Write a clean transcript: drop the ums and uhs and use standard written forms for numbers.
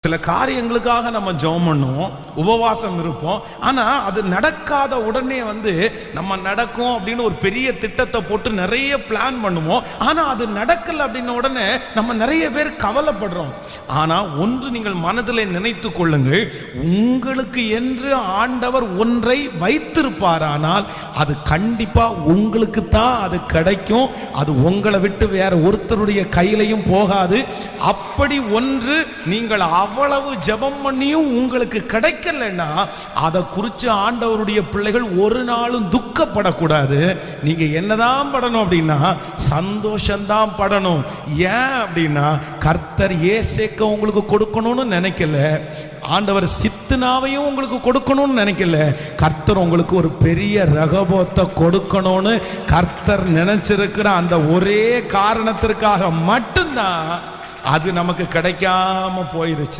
சில காரியங்களுக்காக நம்ம ஜெபம் பண்ணுவோம், உபவாசம் இருப்போம். ஆனால் அது நடக்காத உடனே நம்ம நடக்கும் அப்படின்னு ஒரு பெரிய திட்டத்தை போட்டு நிறைய பிளான் பண்ணுவோம். ஆனால் அது நடக்கலை அப்படின்ன உடனே நம்ம நிறைய பேர் கவலைப்படுறோம். ஆனால் ஒன்று நீங்கள் மனதில் நினைத்து கொள்ளுங்கள், உங்களுக்கு என்று ஆண்டவர் ஒன்றை வைத்திருப்பாரானால் அது கண்டிப்பாக உங்களுக்கு தான் அது கிடைக்கும். அது உங்களை விட்டு வேற ஒருத்தருடைய கையிலையும் போகாது. அப்படி ஒன்று நீங்கள் அவ்வளவு ஜெபம் பண்ணியும் உங்களுக்கு கிடைக்கலன்னா அதை குறித்து ஆண்டவருடைய பிள்ளைகள் ஒரு நாளும் துக்கப்படக்கூடாது. நீங்க என்னதான் படணும் அப்படின்னா சந்தோஷம்தான் படணும். ஏன் அப்படின்னா கர்த்தர் ஏசேக்க உங்களுக்கு கொடுக்கணும்னு நினைக்கல, ஆண்டவர் சித்துனாவையும் உங்களுக்கு கொடுக்கணும்னு நினைக்கல. கர்த்தர் உங்களுக்கு ஒரு பெரிய ரகபோத்தை கொடுக்கணும்னு கர்த்தர் நினைச்சிருக்கிற அந்த ஒரே காரணத்திற்காக மட்டும்தான் அது நமக்கு கிடைக்காம போயிருச்சு.